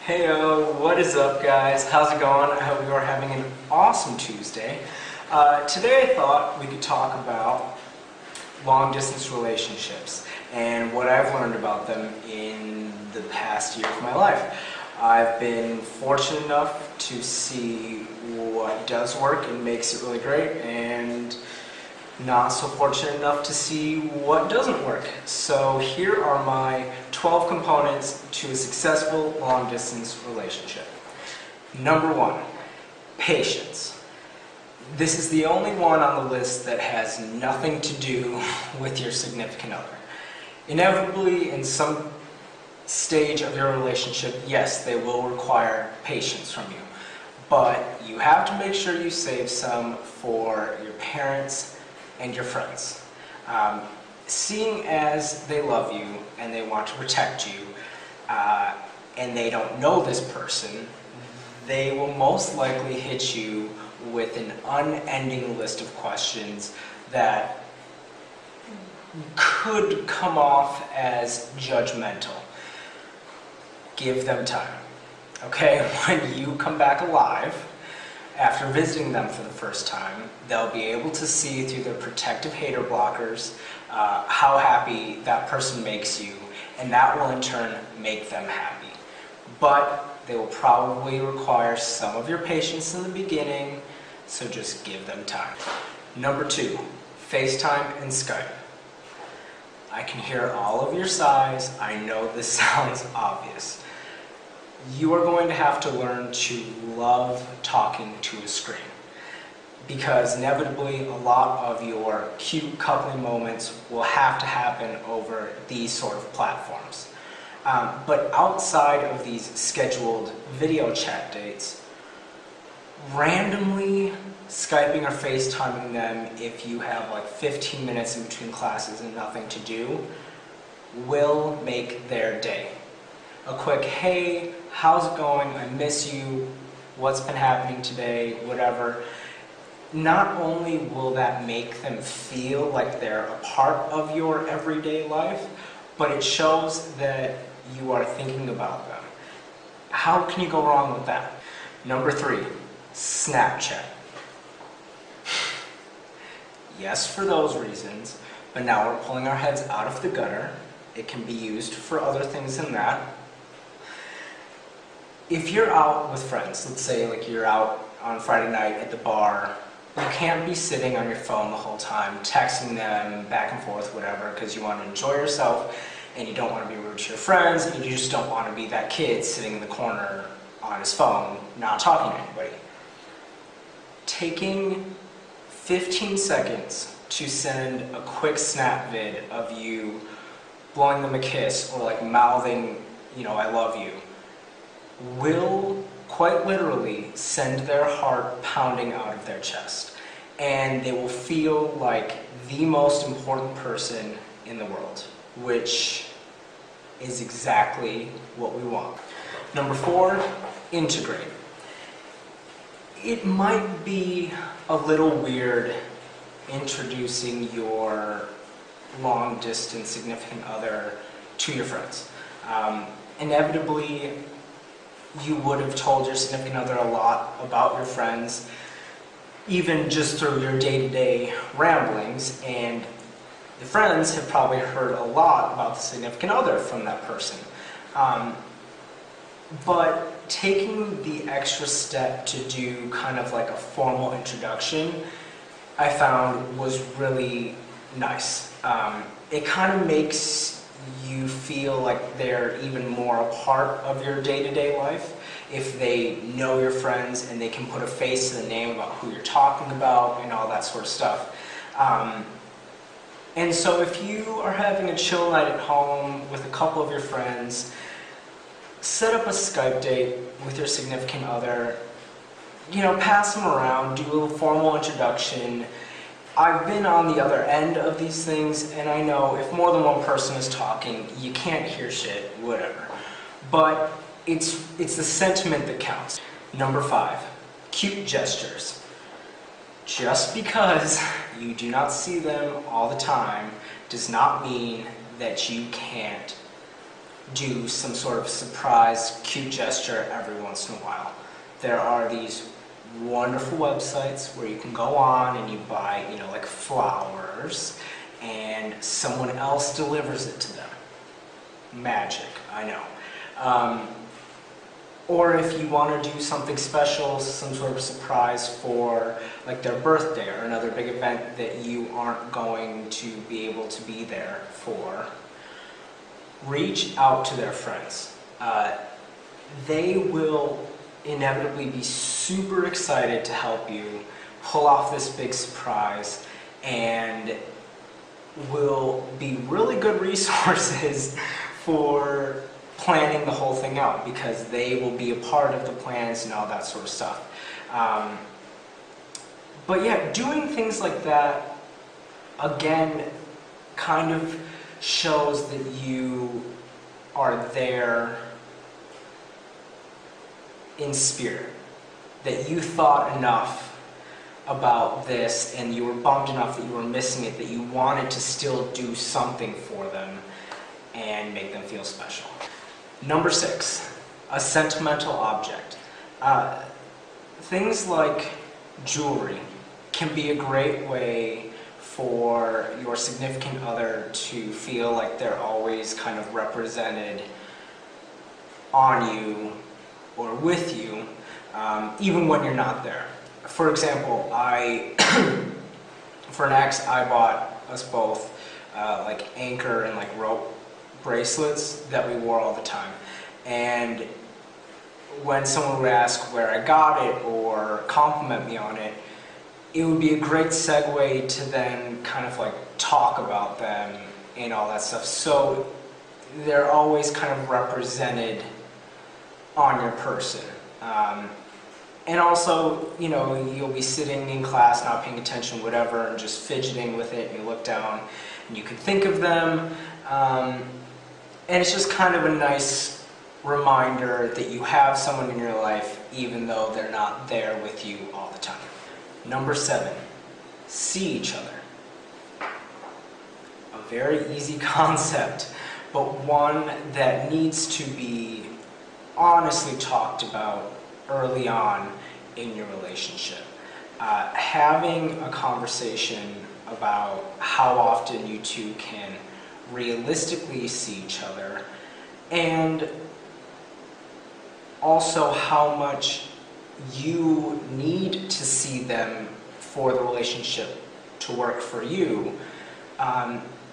Heyo, what is up guys? How's it going? I hope you are having an awesome Tuesday. Today I thought we could talk about long distance relationships and what I've learned about them in the past year of my life. I've been fortunate enough to see what does work and makes it really great, and not so fortunate enough to see what doesn't work. So here are my 12 components to a successful long-distance relationship. Number 1, patience. This is the only one on the list that has nothing to do with your significant other. Inevitably, in some stage of your relationship, yes, they will require patience from you. But you have to make sure you save some for your parents and your friends. Seeing as they love you and they want to protect you, and they don't know this person, they will most likely hit you with an unending list of questions that could come off as judgmental. Give them time. Okay, when you come back alive, after visiting them for the first time, they'll be able to see through their protective hater blockers how happy that person makes you, and that will in turn make them happy. But they will probably require some of your patience in the beginning, so just give them time. Number 2, FaceTime and Skype. I can hear all of your sighs. I know this sounds obvious. You are going to have to learn to love talking to a screen, because inevitably a lot of your cute coupling moments will have to happen over these sort of platforms. But outside of these scheduled video chat dates, randomly Skyping or FaceTiming them if you have like 15 minutes in between classes and nothing to do will make their day. A quick, hey, how's it going? I miss you. What's been happening today? Whatever. Not only will that make them feel like they're a part of your everyday life, but it shows that you are thinking about them. How can you go wrong with that? Number 3, Snapchat. Yes, for those reasons, but now we're pulling our heads out of the gutter. It can be used for other things than that. If you're out with friends, let's say like you're out on Friday night at the bar, you can't be sitting on your phone the whole time, texting them back and forth, whatever, because you want to enjoy yourself and you don't want to be rude to your friends, and you just don't want to be that kid sitting in the corner on his phone, not talking to anybody. Taking 15 seconds to send a quick snap vid of you blowing them a kiss or like mouthing, I love you, will quite literally send their heart pounding out of their chest, and they will feel like the most important person in the world, which is exactly what we want. Number 4, integrate. It might be a little weird introducing your long-distance significant other to your friends. Inevitably, you would have told your significant other a lot about your friends, even just through your day-to-day ramblings, and the friends have probably heard a lot about the significant other from that person. But taking the extra step to do kind of like a formal introduction, I found was really nice. It kind of makes you feel like they're even more a part of your day-to-day life if they know your friends and they can put a face to the name about who you're talking about and all that sort of stuff. And so if you are having a chill night at home with a couple of your friends, set up a Skype date with your significant other, pass them around, do a formal introduction. I've been on the other end of these things, and I know if more than one person is talking, you can't hear shit, whatever. But it's the sentiment that counts. Number 5, cute gestures. Just because you do not see them all the time does not mean that you can't do some sort of surprise, cute gesture every once in a while. There are these wonderful websites where you can go on and you buy, like flowers, and someone else delivers it to them. Magic, I know. Or if you want to do something special, some sort of surprise for like their birthday or another big event that you aren't going to be able to be there for, reach out to their friends. They will inevitably be super excited to help you pull off this big surprise, and will be really good resources for planning the whole thing out, because they will be a part of the plans and all that sort of stuff. But yeah, doing things like that, again, kind of shows that you are there in spirit, that you thought enough about this and you were bummed enough that you were missing it, that you wanted to still do something for them and make them feel special. Number 6, a sentimental object. Things like jewelry can be a great way for your significant other to feel like they're always kind of represented on you or with you, even when you're not there. For example, for an ex, I bought us both like anchor and like rope bracelets that we wore all the time. And when someone would ask where I got it or compliment me on it, it would be a great segue to then kind of like talk about them and all that stuff. So they're always kind of represented on your person. And also, you'll be sitting in class not paying attention, whatever, and just fidgeting with it, and you look down and you can think of them. And it's just kind of a nice reminder that you have someone in your life even though they're not there with you all the time. Number 7, see each other. A very easy concept, but one that needs to be honestly talked about early on in your relationship. Having a conversation about how often you two can realistically see each other, and also how much you need to see them for the relationship to work for you,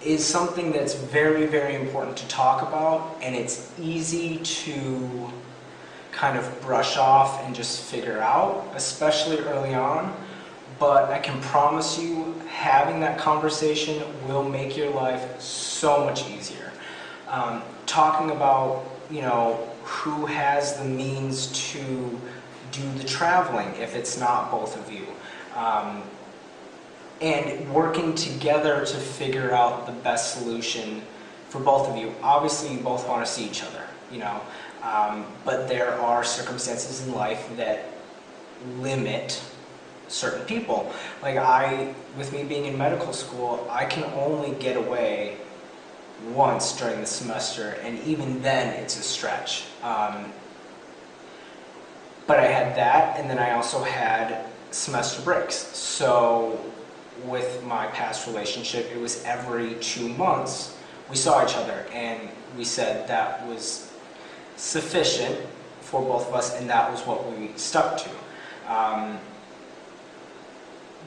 is something that's very, very important to talk about, and it's easy to kind of brush off and just figure out, especially early on. But I can promise you, having that conversation will make your life so much easier. Talking about, who has the means to do the traveling if it's not both of you. And working together to figure out the best solution for both of you. Obviously, you both want to see each other, but there are circumstances in life that limit certain people. Like with me being in medical school, I can only get away once during the semester, and even then it's a stretch. But I had that, and then I also had semester breaks. So with my past relationship, it was every 2 months we saw each other, and we said that was sufficient for both of us, and that was what we stuck to.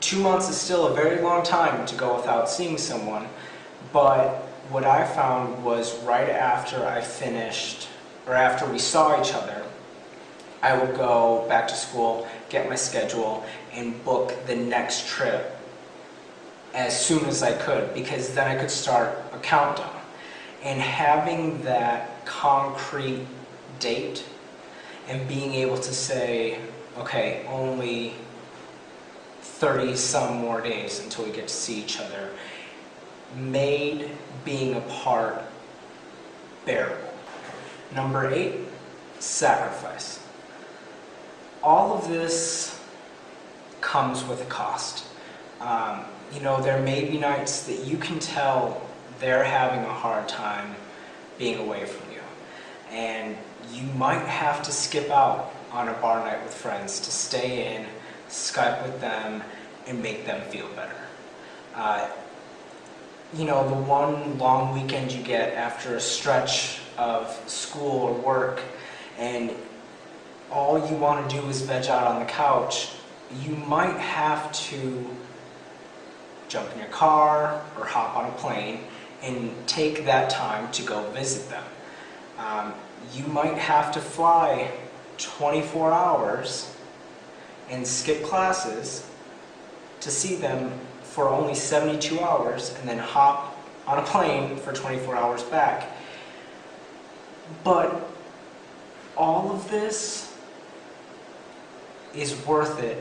2 months is still a very long time to go without seeing someone, but what I found was right after I finished, or after we saw each other, I would go back to school, get my schedule, and book the next trip as soon as I could, because then I could start a countdown. And having that concrete date and being able to say, okay, only 30 some more days until we get to see each other, made being apart bearable. Number 8, sacrifice. All of this comes with a cost. There may be nights that you can tell they're having a hard time being away from you. and you might have to skip out on a bar night with friends to stay in, Skype with them, and make them feel better. You know, the one long weekend you get after a stretch of school or work, and all you want to do is veg out on the couch, you might have to jump in your car or hop on a plane and take that time to go visit them. You might have to fly 24 hours and skip classes to see them for only 72 hours and then hop on a plane for 24 hours back. But all of this is worth it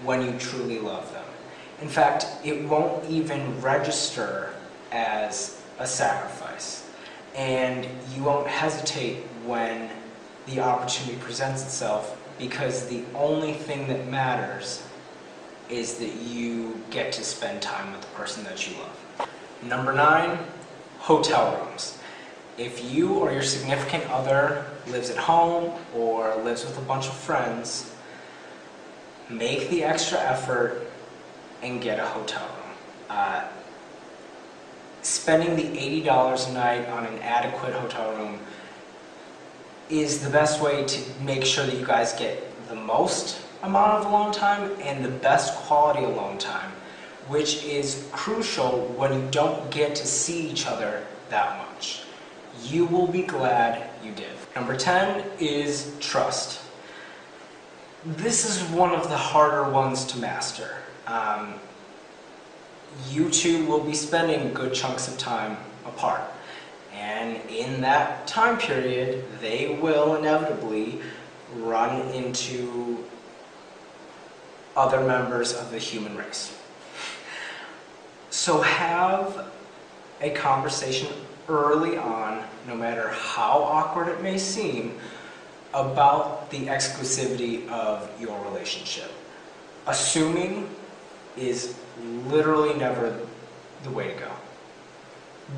when you truly love them. In fact, it won't even register as a sacrifice, and you won't hesitate when the opportunity presents itself, because the only thing that matters is that you get to spend time with the person that you love. Number 9, hotel rooms. If you or your significant other lives at home or lives with a bunch of friends, make the extra effort and get a hotel room. Spending the $80 a night on an adequate hotel room is the best way to make sure that you guys get the most amount of alone time and the best quality alone time, which is crucial when you don't get to see each other that much. You will be glad you did. Number 10 is trust. This is one of the harder ones to master. You two will be spending good chunks of time apart, and in that time period they will inevitably run into other members of the human race. So have a conversation early on, no matter how awkward it may seem, about the exclusivity of your relationship. Assuming is literally never the way to go.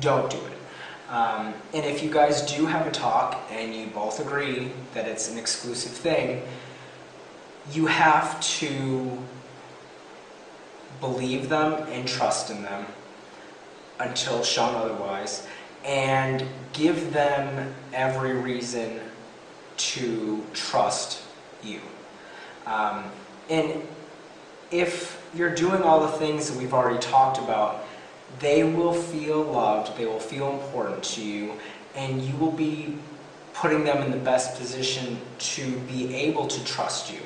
Don't do it. And if you guys do have a talk and you both agree that it's an exclusive thing, you have to believe them and trust in them until shown otherwise, and give them every reason to trust you. And if you're doing all the things that we've already talked about, they will feel loved, they will feel important to you, and you will be putting them in the best position to be able to trust you,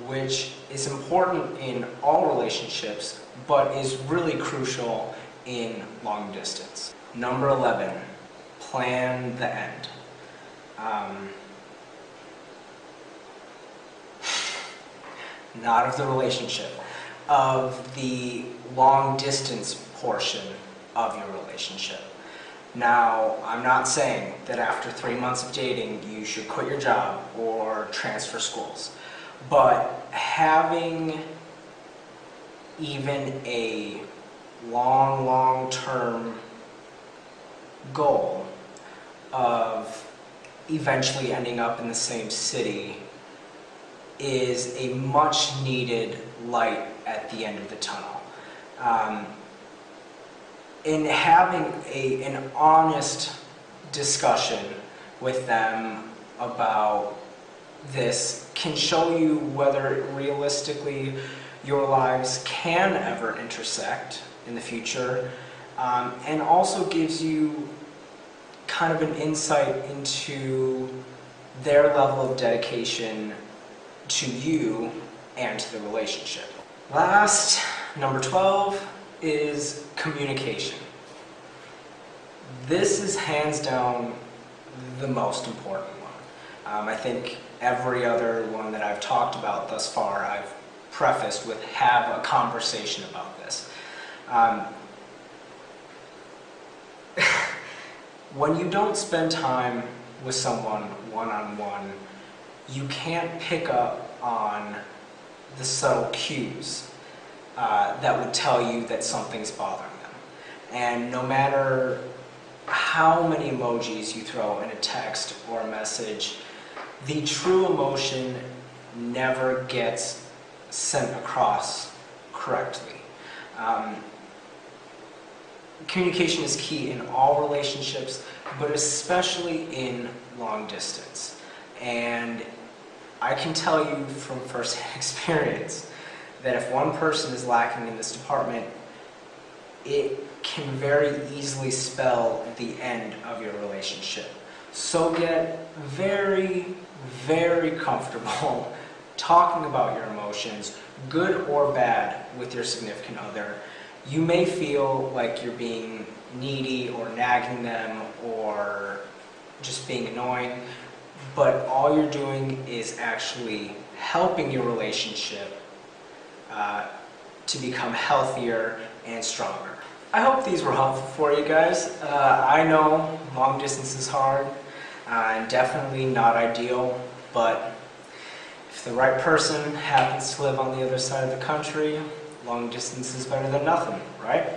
which is important in all relationships, but is really crucial in long distance. Number 11, plan the end. Not of the relationship, of the long distance portion of your relationship. Now, I'm not saying that after 3 months of dating you should quit your job or transfer schools, but having even a long-term goal of eventually ending up in the same city is a much needed light at the end of the tunnel. In having an honest discussion with them about this can show you whether realistically your lives can ever intersect in the future, and also gives you kind of an insight into their level of dedication to you and to the relationship. Last, number 12, is communication. This is hands down the most important one. I think every other one that I've talked about thus far I've prefaced with have a conversation about this. When you don't spend time with someone one-on-one, you can't pick up on the subtle cues that would tell you that something's bothering them. And no matter how many emojis you throw in a text or a message, the true emotion never gets sent across correctly. Communication is key in all relationships, but especially in long distance. And I can tell you from first-hand experience that if one person is lacking in this department, it can very easily spell the end of your relationship. So get very, very comfortable talking about your emotions, good or bad, with your significant other. You may feel like you're being needy or nagging them or just being annoying, but all you're doing is actually helping your relationship to become healthier and stronger. I hope these were helpful for you guys. I know long distance is hard and definitely not ideal, but if the right person happens to live on the other side of the country, long distance is better than nothing, right?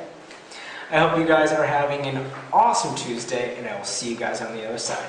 I hope you guys are having an awesome Tuesday, and I will see you guys on the other side.